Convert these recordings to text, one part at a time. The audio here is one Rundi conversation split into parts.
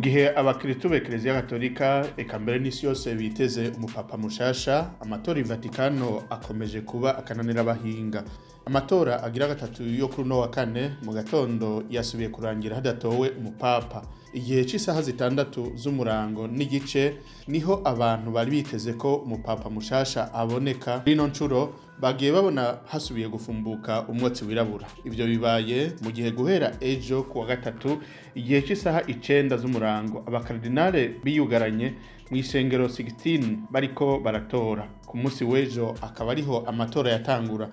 gihe abakristo b'Eklezia Gatolika eka mbere n'isi yose biteze umupapa mushasha, amatora i Vatikano akomeje kuba akananira abahinga. Amatora agira gatatu yo kuri uno wa kane mu gatondo yasubiye kurangira hadatowe umupapa. Igihe c'isaha 6 z'umurango n'igice niho abantu bari biteze ko umupapa mushasha aboneka. Rino ncuro bagiye babona hasubiye gufumbuka umwotsi wirabura. Ivyo bibaye mu gihe guhera ejo kuwa gatatu igihe c'isaha 9 z'umurango abakardinale biyugaranye mu isengero 16 bariko baratora. Ku munsi w'ejo akaba ariho amatora yatangura.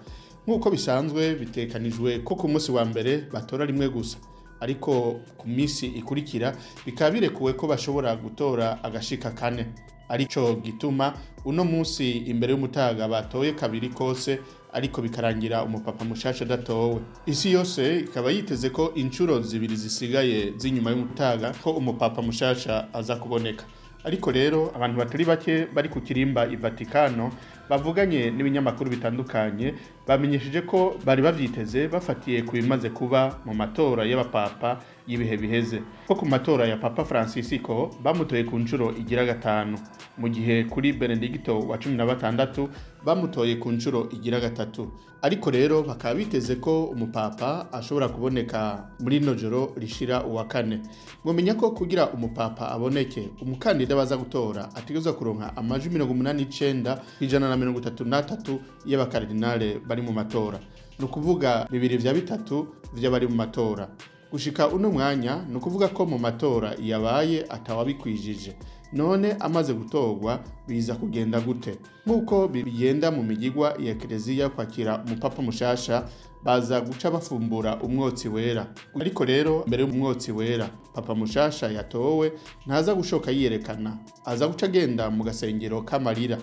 Nk'uko bisanzwe bitekanijwe ko ku munsi wa mbere batora rimwe gusa, ariko ku minsi ikurikira bikaba birekuwe ko bashobora gutora agashika kane. Arico gituma uno munsi imbere y'umutaga batoye kabiri kose, ariko bikarangira umupapa mushasha datowe. Isi yose ikaba yiteze ko incuro zibiri zisigaye z'inyuma y'umutaga ko umupapa mushasha aza kuboneka. Ariko rero abantu batari bake bari ku kirimba i Vatikano bavuganye n'ibinyamakuru bitandukanye bamenyesheje ko bari bavyiteze bafatiye ku bimaze kuba mu matora y'abapapa y'ibihe biheze. Ko ku matora ya Papa Francisco bamutoye ku ncuro igira gatanu, mu gihe kuri Benedicto wa 16 bamutoye ku ncuro igira gatatu. Ariko rero bakaba biteze ko umupapa ashobora kuboneka muri no joro rishira uwa kane. Mumenya ko kugira umupapa aboneke, umukandida baza gutora ategerezwa kuronka amajwi 89% y'abakardinale bari mu matora. Nukuvuga 2/3 vy'abari mu matora. Gushika uno mwanya nukuvuga ko mu matora yabaye atawabikwijije. None amaze gutorwa biza kugenda gute? Nkuko bigenda mu migigwa ya Eklezia kwakira umupapa mushasha, baza guca bafumbura umwotsi wera. Ariko rero mbere y'umwotsi wera papa mushasha yatowe ntaza gushoka yiyerekana, aza guca agenda mu gasengero k'amarira,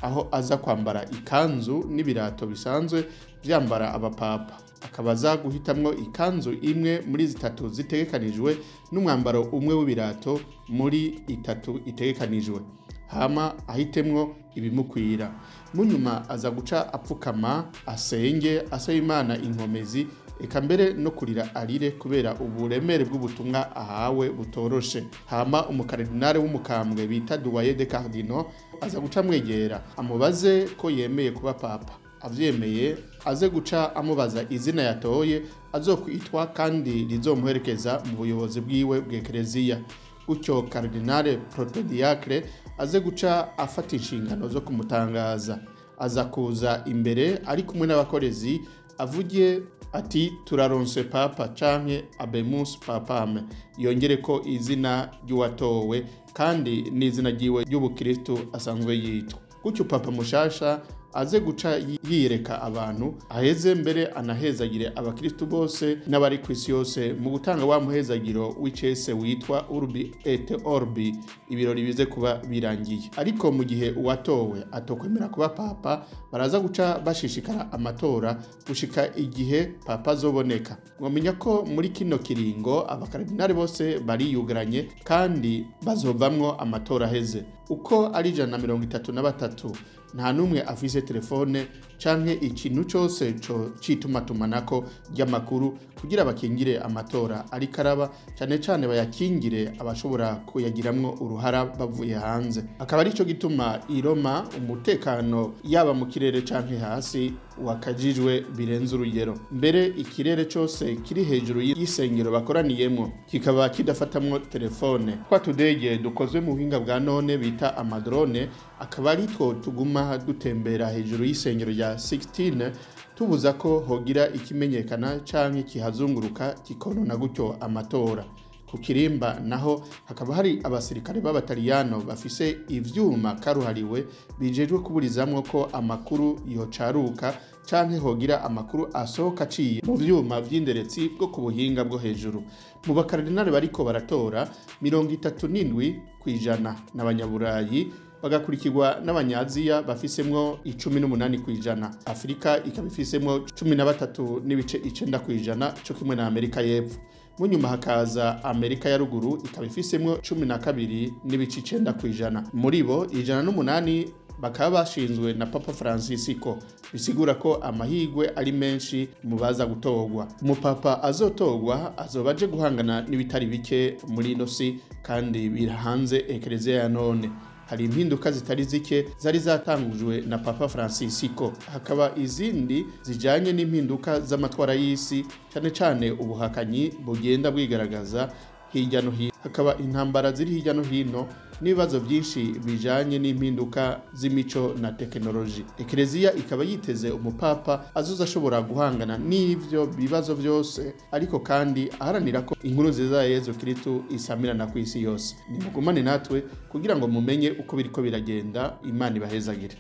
aho aza kwambara ikanzu n'ibirato bisanzwe vyambara abapapa. Akabaza guhitamwo ikanzu imwe muri zitatu zitegekanijwe n'umwambaro umwe w'ibirato muri itatu itegekanijwe, hama ahitemwo ibimukwira. Munyuma aza guca apfukama asenge asaba Imana inkomezi, eka mbere no kurira arire kubera uburemere bw'ubutumwa ahawe butoroshe. Hama umukardinale w'umukambwe bita Doyen des Cardinaux aza guca mwegera amubaze ko yemeye kuba papa. Avyemeye aze guca amubaza izina yatoye azokwitwa kandi rizomuherekeza mu buyobozi bwiwe bw'Eklezia. Gutyo Cardinale Protodiacre aze guca afata inshingano zo kumutangaza. Aza kuza imbere ari kumwe n'abakorezi avugiye ati turaronse papa canke abemus papame, yongere ko izina ry'uwatowe kandi n'izina ryiwe ry'ubukristo asanzwe yitwa. Gutyo papa mushasha aze guca yireka abantu, aheze mbere anahezagire abakristo bose n'abari kw'isi yose mu gutanga wa muhezagiro w'icese witwa Urbi et Orbi, ibirori bize kuba birangiye. Ariko mu gihe uwatowe atokwemera kuba papa, baraza guca bashishikara amatora gushika igihe papa azoboneka. Mwamenya ko muri kino kiringo abakardinali bose bariyugaranye kandi bazovamwo amatora aheze. Uko ari 133 nta numwe afise telefone canke ikintu cose co citumatumanako ry'amakuru kugira bakingire amatora ari karaba, cane bayakingire abashobora kuyagiramwo uruhara bavuye hanze. Akaba arico gituma i Roma umutekano yaba mu kirere canke hasi wakajijwe birenze urugero. Mbere ikirere cose kiri hejuru y'isengero bakoraniyemwo kikaba kidafatamwo telefone. Kwa tudege dukozwe mu buhinga bwa none bita amadrone, akaba ari two tuguma dutembera hejuru y'isengero rya 16 tubuza ko hogira ikimenyekana canke kihazunguruka kikonona gutyo amatora. Ku kirimba naho hakaba hari abasirikare b'abataliyano bafise ivyuma karuhariwe bijejwe kuburizamwo ko amakuru yocaruka canke hogira amakuru asohoka aciye mu vyuma vy'inderetsi bwo ku buhinga bwo hejuru. Mu bakardinale bariko baratora 37% n'abanyaburayi, bagakurikirwa n'abanyaziya bafisemwo 18%. Afrika ikaba ifisemwo 13.9% cyo kimwe na Amerika y'Epfo. Munyuma hakaza Amerika ya ruguru ikaba ifisemwo 12.9%. Muri bo 108 bakaba bashinzwe na Papa Francisco, bisigura ko amahigwe ari menshi mu baza gutorwa. Umupapa azotorwa azoba aje guhangana n'ibitari bike muri ino si kandi birahanze ekereziya ya none. Hari impinduka zitari zike zari zatangujwe na Papa Francisco, hakaba izindi zijanye n'impinduka z'amatwara y'isi, cyane cyane ubuhakanyi bugenda bwigaragaza hirya no hino, hakaba intambara ziri hirya no hino n'ibibazo byinshi bijanye n'impinduka z'imico na tekinoloji. Ekereziya ikaba yiteze umupapa azoza ashobora guhangana n'ivyo bibazo byose, ariko kandi aharanira ko inkuru nziza ya Yezu Kristo isamirana ku isi yose. Nimugumane natwe kugira ngo mumenye uko biriko biragenda. Imana ibahezagire.